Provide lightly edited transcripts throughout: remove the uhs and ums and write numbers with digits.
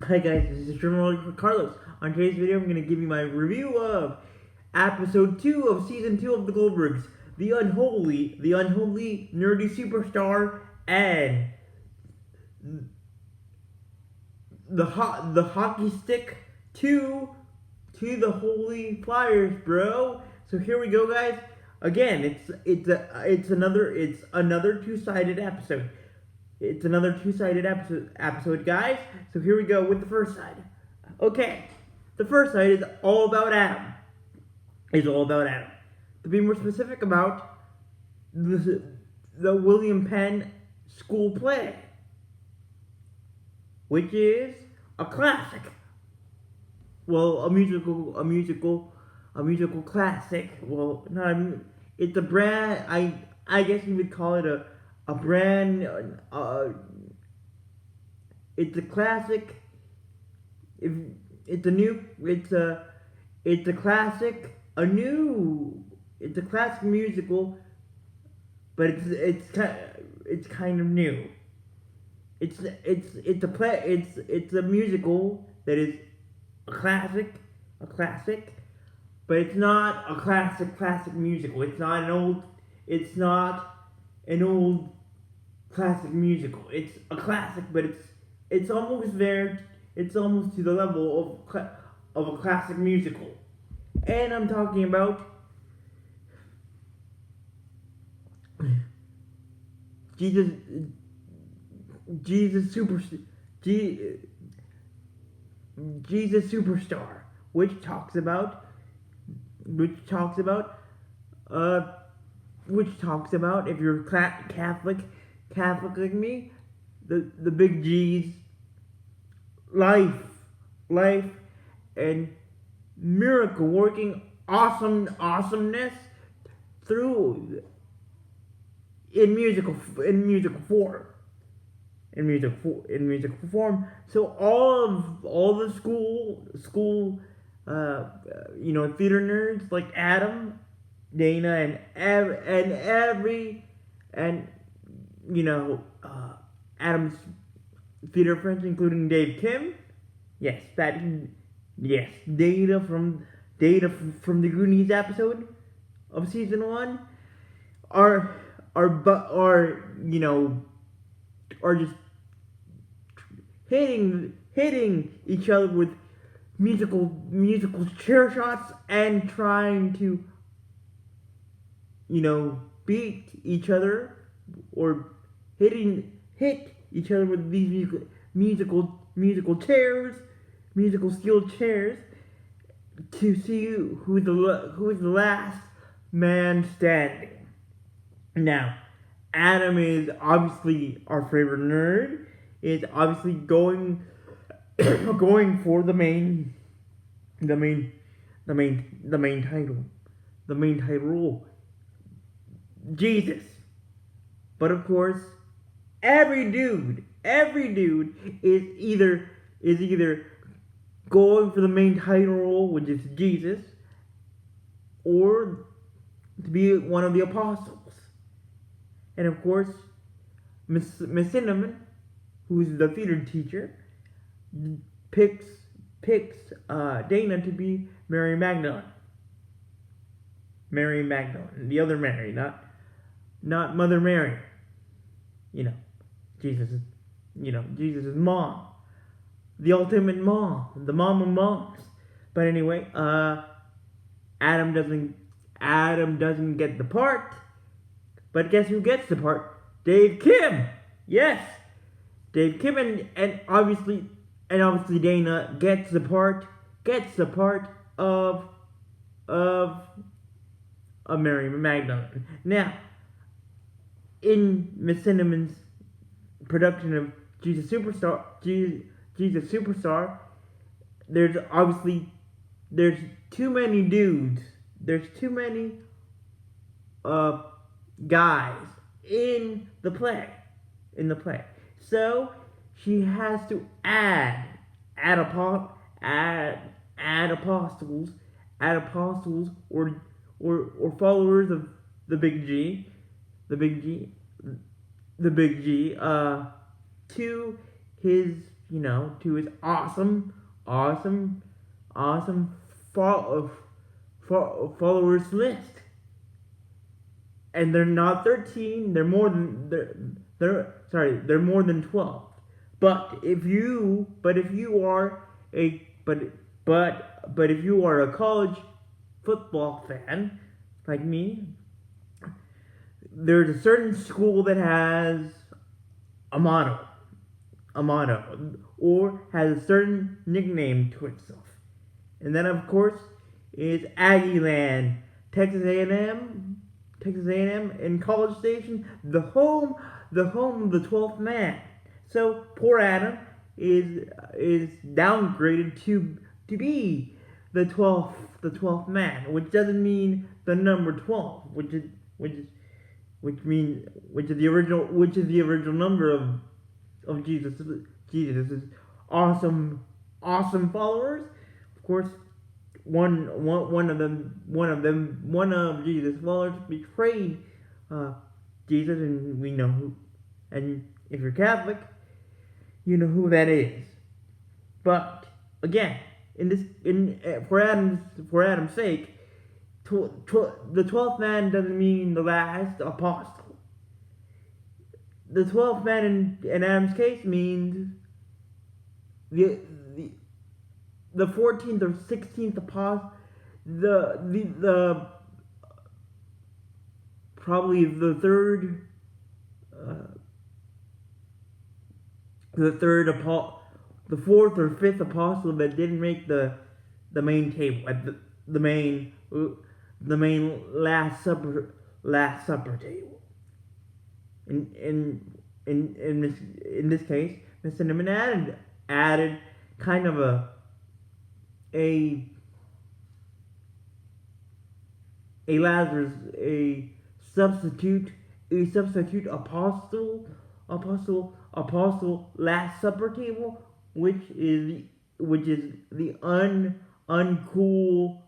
Hi guys, this is Drummer Carlos. On today's video, I'm going to give you my review of episode 2 of season 2 of the Goldbergs, the unholy nerdy superstar, and the hockey stick to the holy flyers, bro. So here we go, guys. Again, it's another two-sided episode. It's another two-sided episode, guys. So here we go with the first side. Okay, the first side is all about Adam. To be more specific, about the William Penn school play, which is a classic. Well, a musical classic. Well, it's a brand. I guess you would call it a brand. It's a classic. It's a classic. It's a classic musical, but it's kind of new. It's a musical that is a classic, but it's not a classic musical. It's not an old classic musical. It's a classic, but it's almost there. It's almost to the level of a classic musical. And I'm talking about Jesus Superstar, which talks about if you're Catholic like me, the big G's life and miracle working awesomeness through in musical form. So all the school theater nerds like Adam, Dana, and Adam's theater friends, including Dave Kim. Yes, Data from the Goonies episode of season 1 are just hitting each other with musical chair shots and trying to beat each other or hit each other with these musical steel chairs to see who's the last man standing. Now, Adam is obviously our favorite nerd. Is obviously going for the main title role, Jesus. But of course, every dude is either going for the main title role, which is Jesus, or to be one of the apostles. And of course, Miss Cinnamon, who's the theater teacher, picks Dana to be Mary Magdalene. The other Mary, not Mother Mary. Jesus' mom, the ultimate mom, the mom of moms. But anyway, Adam doesn't get the part. But guess who gets the part? Dave Kim. Yes, Dave Kim, and obviously Dana gets the part of Mary Magdalene. Now, in Miss Cinnamon's production of Jesus Superstar, there's too many dudes. There's too many guys in the play. So she has to add apostles or followers of the big G to his to his awesome, awesome followers list. And they're not 13. They're more than they're more than 12. But if you are if you are a college football fan like me, there's a certain school that has a motto, or has a certain nickname to itself, and that of course is Aggieland, Texas A&M, in College Station, the home of the 12th man. So poor Adam is downgraded to be the 12th man, which doesn't mean the number 12, which is the original number of Jesus' awesome followers. Of course, one of Jesus' followers betrayed Jesus, and we know who. And if you're Catholic, you know who that is. But again, for Adam's sake, the 12th man doesn't mean the last apostle. The 12th man in Adam's case means the 14th or 16th apostle, the probably the third the fourth or fifth apostle that didn't make the main table at the main last supper table. In this case, Mr. Cinnamon added kind of a Lazarus, a substitute apostle Last Supper table, which is the uncool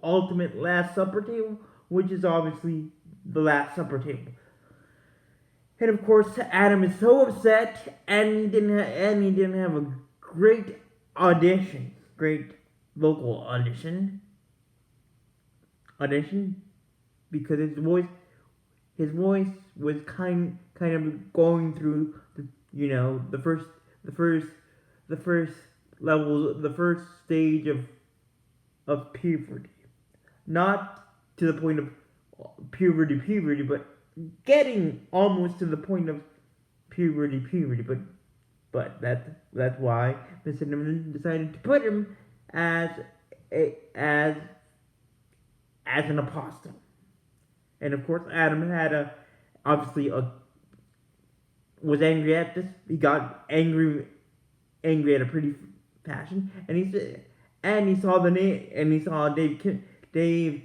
ultimate Last Supper table, which is obviously the Last Supper table. And of course, Adam is so upset, and he didn't have a great vocal audition, because his voice was kind of going through the first level, the first stage of puberty, not to the point of puberty, but getting almost to the point of puberty, but that's why Mr. Cinnamon decided to put him as an apostle. And of course, Adam had was angry at this. He got angry at a pretty fashion, and he saw the name, and he saw Dave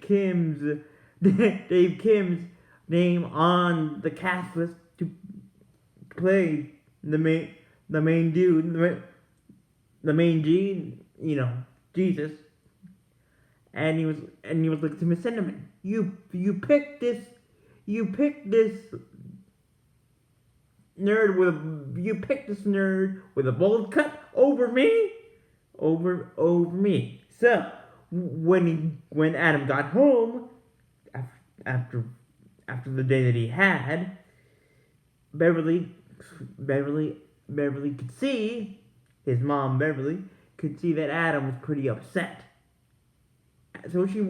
Kim's name on the cast list to play the main dude, the main G, Jesus. And he was like to Miss Cinnamon, you picked this nerd with a bold cut over me. So when Adam got home after the day that he had, Beverly could see, his mom Beverly could see that Adam was pretty upset. So she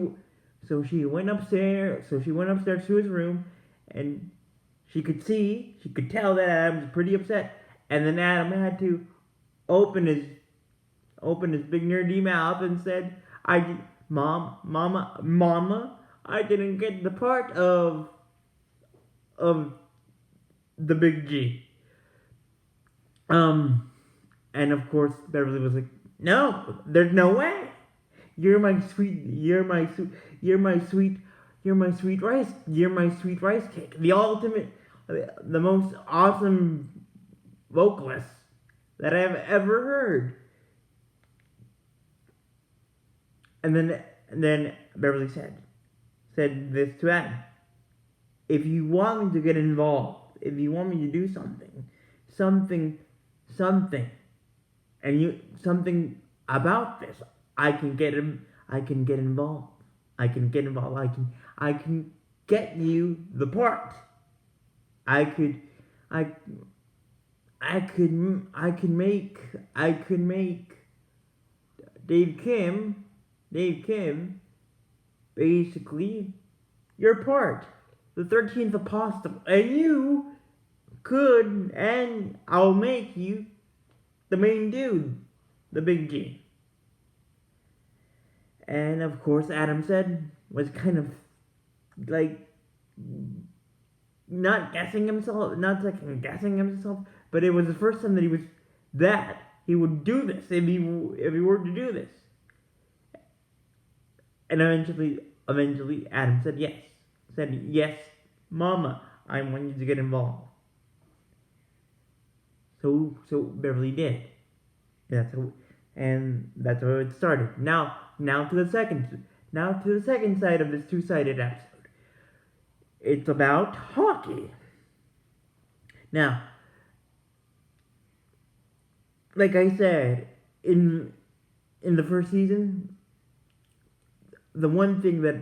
went upstairs to his room, and she could tell that Adam was pretty upset. And then Adam had to open his big nerdy mouth and said, Mama, I didn't get the part of the big G. And of course Beverly was like, no, there's no way. You're my sweet rice cake. The ultimate, the most awesome vocalist that I've ever heard. And then Beverly said this to Adam: if you want me to get involved, if you want me to do something, and you something about this. I can get him. I can get involved. I can get involved. I can get you the part. I could. I. I could make Dave Kim. Dave Kim. Basically, your part. The 13th apostle, and you could, and I'll make you the main dude, the big G. And of course, Adam said was kind of like not guessing himself, not second guessing himself, but it was the first time that he would do this if he were to do this. And eventually, Adam said yes. Said yes, Mama, I want you to get involved. So Beverly did. And that's how it started. Now to the second side of this two-sided episode. It's about hockey. Now, like I said, in the first season, the one thing that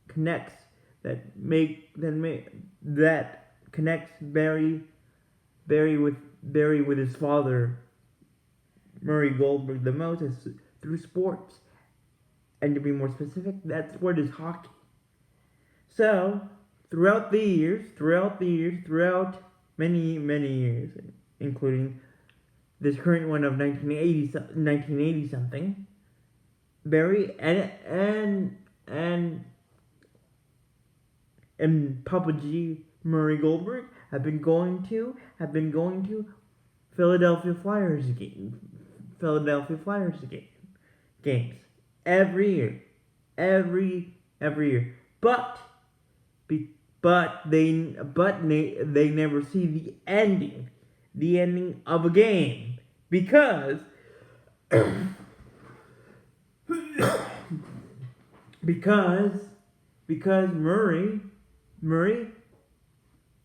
connects Barry with his father, Murray Goldberg, the most is through sports. And to be more specific, that sport is hockey. So, throughout many years, including this current one of 1980 something, Barry and Papa G, Murray Goldberg have been going to Philadelphia Flyers games every year, but they never see the ending of a game because Murray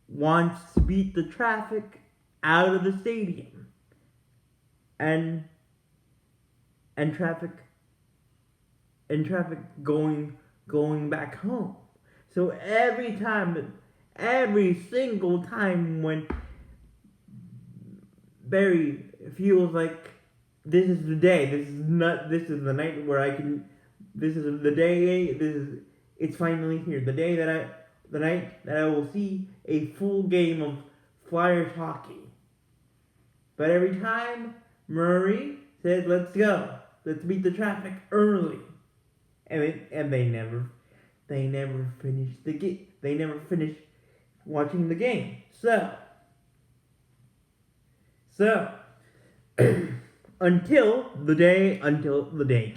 wants to beat the traffic out of the stadium, and traffic going back home. So every single time when Barry feels like this is the day, this is the night where I can, this is the day, it's finally here, the night that I will see a full game of Flyers hockey. But every time Murray says, let's go, let's beat the traffic early, and they never finish the game. They never finish watching the game. So until the day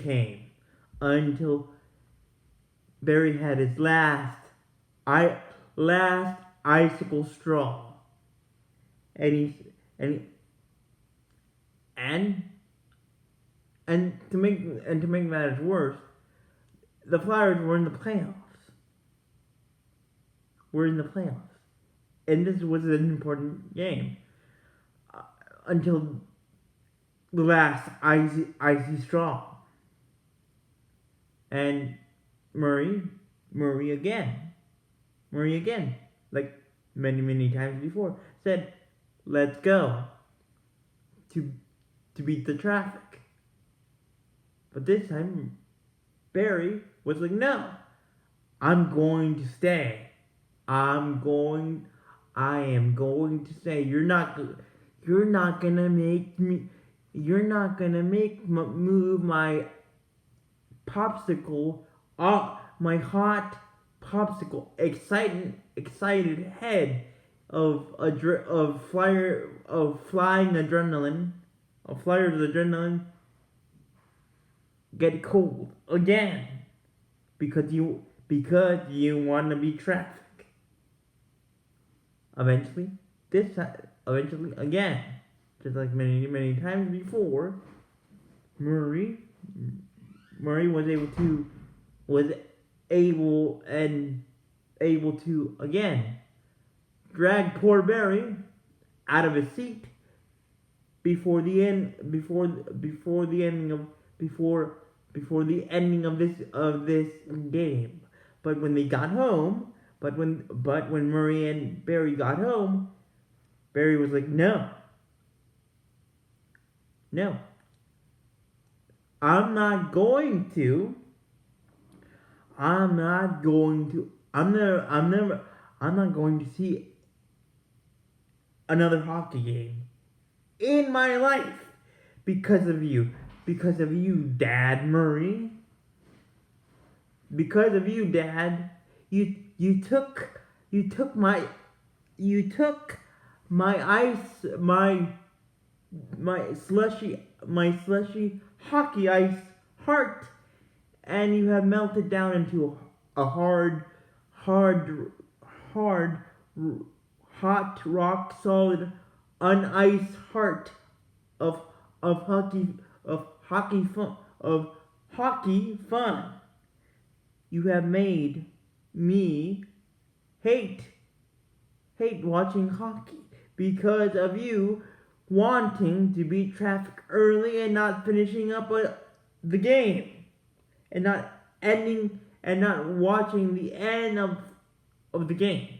came, until Barry had his last icicle straw, and to make matters worse, the Flyers were in the playoffs. And this was an important game until the last icy straw. And Murray again, like many times before, said, "Let's go," to beat the traffic. But this time, Barry was like, "No, I'm going to stay. I am going to stay. You're not gonna make me. You're not gonna move my popsicle off my hot popsicle. Excited head of flying adrenaline, of Flyers adrenaline, get cold again because you want to beat traffic. Eventually again, just like many times before, Murray was able to again drag poor Barry out of his seat before the end before the ending of this game. But when they got home, but when Murray and Barry got home, Barry was like, no, no, I'm not going to. I'm not going to. I'm not going to see another hockey game in my life because of you. Because of you, Dad Murray. Because of you, Dad. You took my ice my slushy hockey ice heart, and you have melted down into a hard, hard, hot, rock solid, uniced heart of of hockey fun. You have made me hate watching hockey because of you wanting to beat traffic early and not finishing up the game and not watching the end of the game.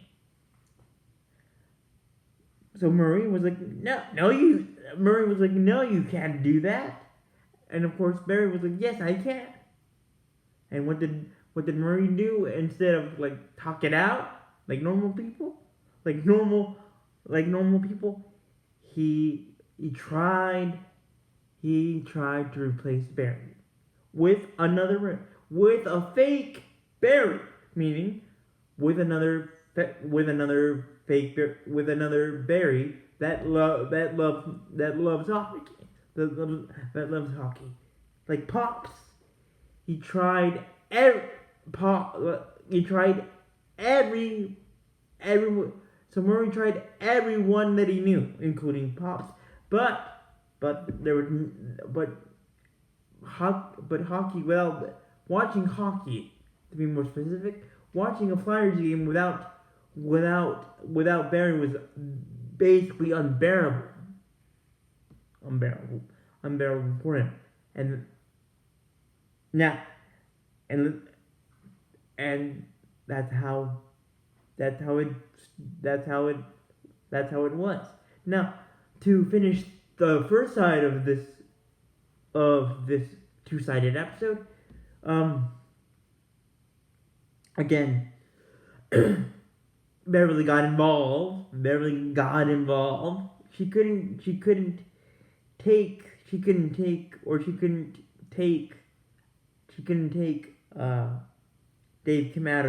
So Murray was like, Murray was like, no, you can't do that. And of course Barry was like, yes, I can. And what did Murray do instead of like talk it out like normal people? Like normal people, he tried to replace Barry with a fake Barry, meaning with another Barry that loves hockey, that loves hockey, like Pops. He tried every so Murray tried everyone that he knew, including Pops. But hockey, well, watching hockey, to be more specific, watching a Flyers game without Barry was basically unbearable for him. And now, and that's how it was. Now, to finish the first side of this two-sided episode, again, Beverly got involved. She couldn't take Dave Kim out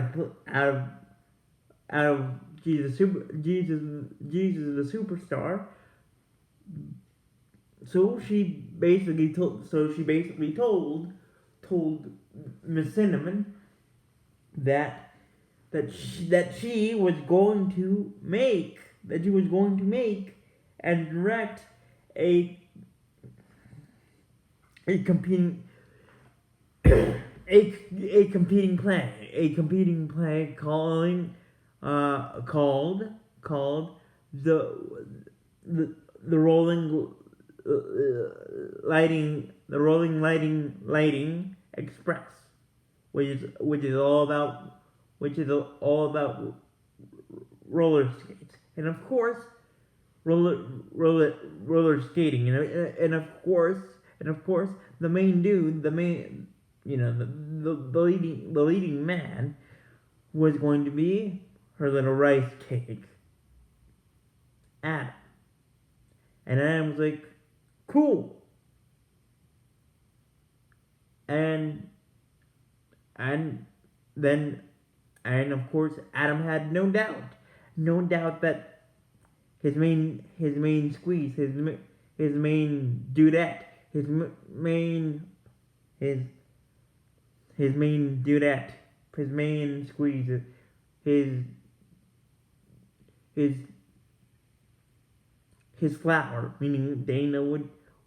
of Jesus the Superstar. So she basically told Miss Cinnamon that she was going to make and direct a competing play called the rolling lighting express, which is all about roller skates, and of course roller skating, and of course the leading man was going to be her little rice cake, Adam. And Adam was like, cool. And of course Adam had no doubt that his main squeeze, his main dudette, his main squeeze, his flower, meaning Dana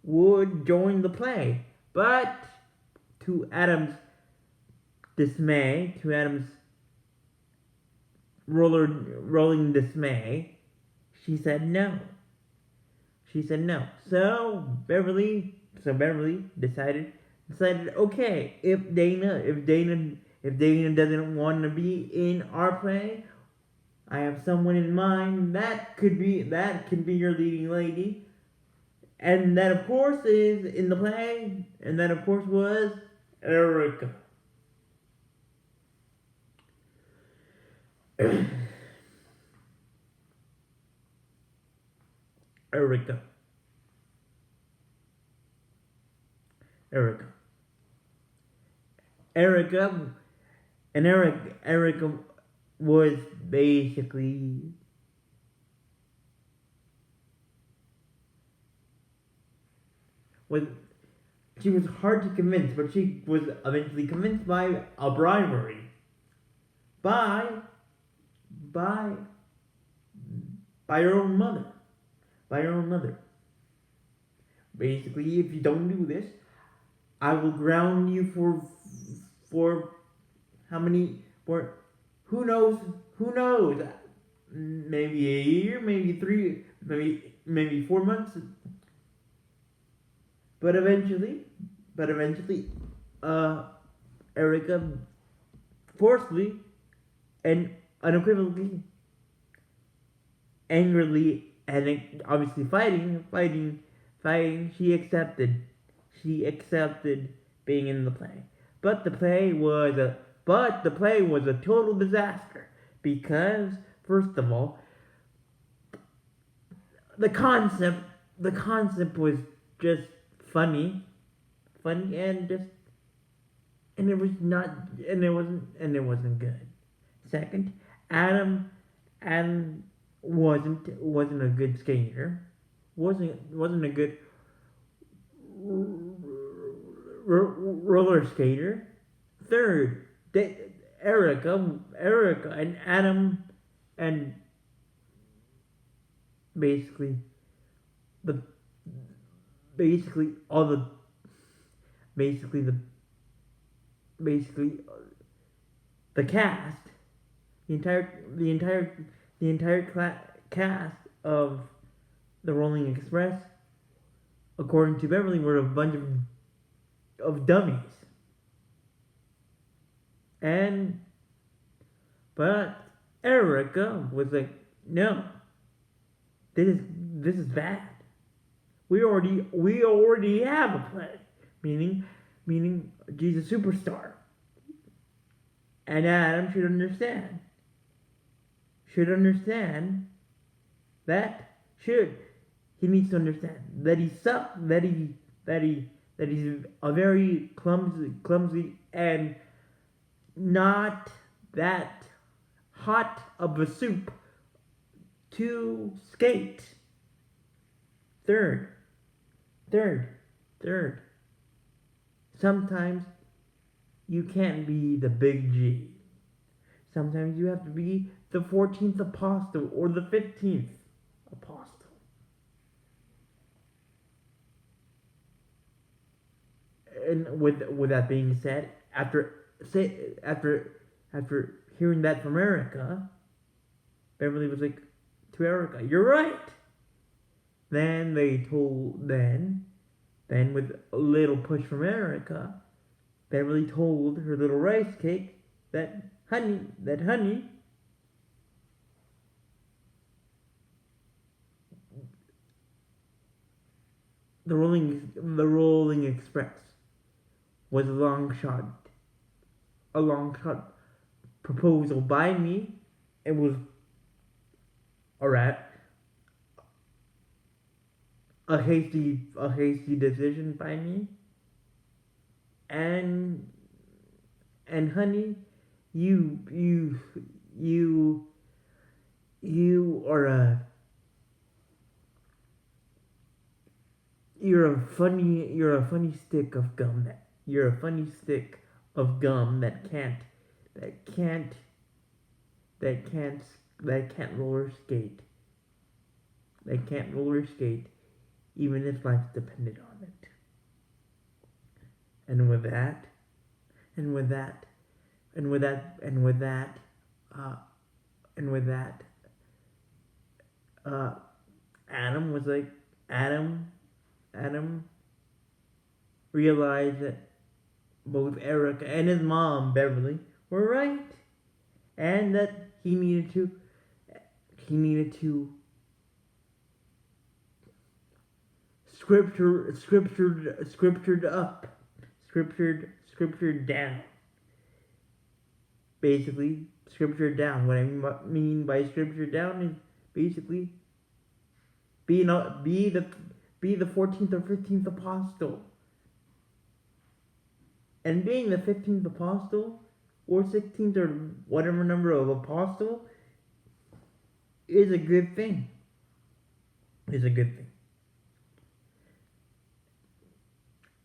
would join the play. But to Adam's dismay, to Adam's rolling dismay, she said no. She said no. So Beverly decided okay, if Dana doesn't want to be in our play, I have someone in mind that can be your leading lady, and that of course is in the play, and that of course was Erica. Erica. Erica. Erica and Erica was basically was she was hard to convince, but she was eventually convinced by a bribery. By by by her own mother. By her own mother. Basically, if you don't do this, I will ground you for how many for who knows maybe a year, maybe 3, maybe 4 months, but eventually uh Erica forcefully and unequivocally, angrily, and obviously fighting, she accepted being in the play. But the play was a total disaster because, first of all, the concept was just funny, and just and it was not and it wasn't good. Second, Adam wasn't a good skater. Wasn't a good roller skater. Third, Erica and Adam, and basically the basically all the basically the cast, the entire cast of the Rolling Express, according to Beverly, were a bunch of dummies. But Erica was like, no, this is bad. We already have a play, meaning Jesus Superstar. And Adam should understand that he needs to understand that he's a very clumsy and not that hot of a soup to skate. Third. Sometimes you can't be the big G. Sometimes you have to be the 14th apostle or the 15th apostle. And with that being said, after hearing that from Erica, Beverly was like to Erica, "You're right." Then with a little push from Erica, Beverly told her little rice cake that honey, the Rolling Express was a long shot proposal by me. It was a hasty decision by me. And honey, you are you're a funny stick of gum that can't roller skate. That can't roller skate even if life depended on it. And with that, Adam was like, Adam realized that both Eric and his mom, Beverly, were right, and that he needed to scriptured down. Basically, scriptured down. What I mean by scriptured down is basically be the 14th or 15th apostle. And being the 15th apostle or 16th or whatever number of apostle is a good thing. Is a good thing.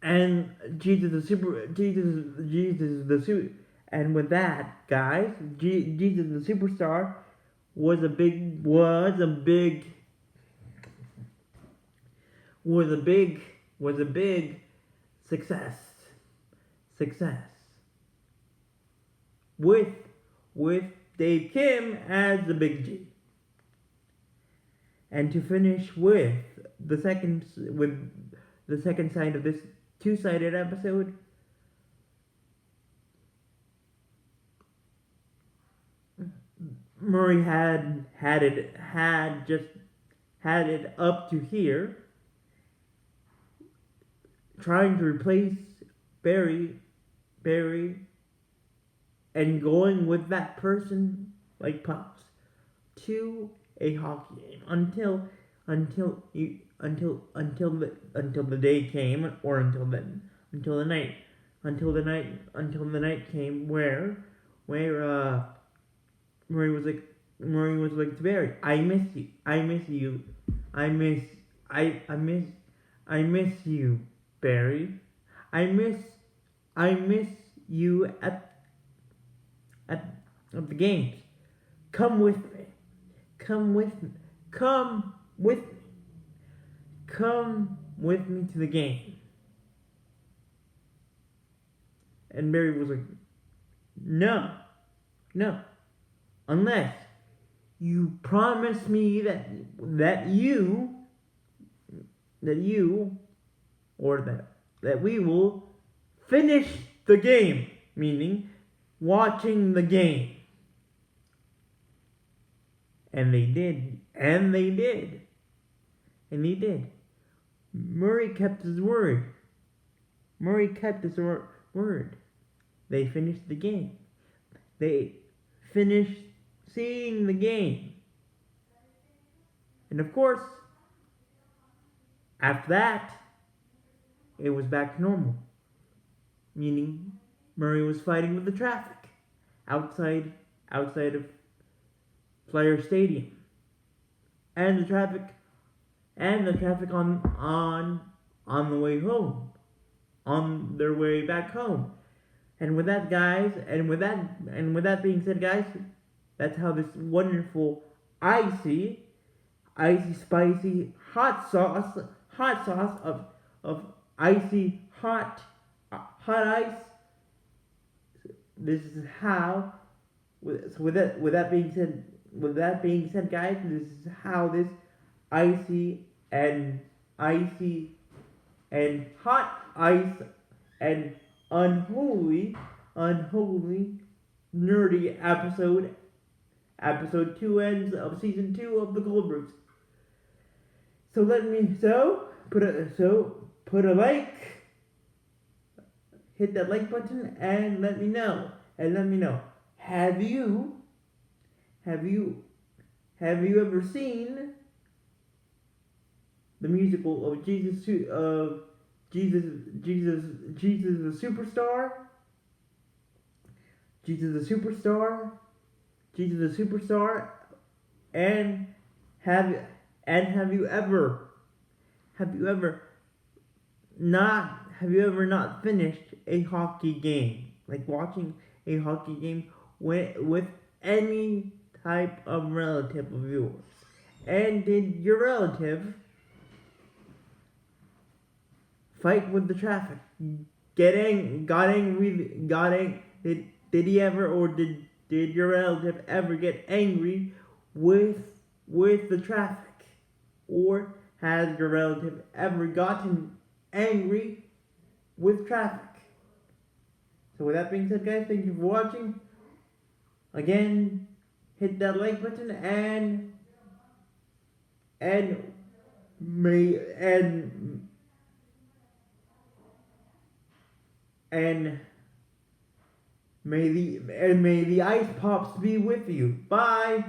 And and with that, guys, Jesus the Superstar was a big success. With Dave Kim as the Big G. And to finish with the second side of this two-sided episode, Murray had it up to here, trying to replace Barry, and going with that person like Pops to a hockey game until the day came, or until the night came where Murray was like to Barry, I miss you, Barry, I miss you at the games. Come with me to the game. And Barry was like, no, unless you promise me that we will finish the game, meaning watching the game. And they did. Murray kept his word. They finished the game. They finished seeing the game. And of course, after that, it was back to normal. Meaning, Murray was fighting with the traffic outside of Flyer Stadium, and the traffic on the way home, on their way back home. And with that, guys, and with that being said, guys, that's how this wonderful icy spicy hot sauce of icy hot ice. This is how. With that being said, guys, this is how this icy and hot ice and unholy nerdy episode 2 ends of season 2 of the Goldbergs. So put a like, hit that like button, and let me know. Have you ever seen the musical of Jesus the Superstar? Jesus the Superstar, and have you ever not finished a hockey game, like watching a hockey game with any type of relative of yours? And did your relative fight with the traffic? Got angry? Did he ever, or did your relative ever get angry with the traffic? Or Has your relative ever gotten angry with traffic? So with that being said, guys, thank you for watching. Again, hit that like button and may and may the ice pops be with you. Bye.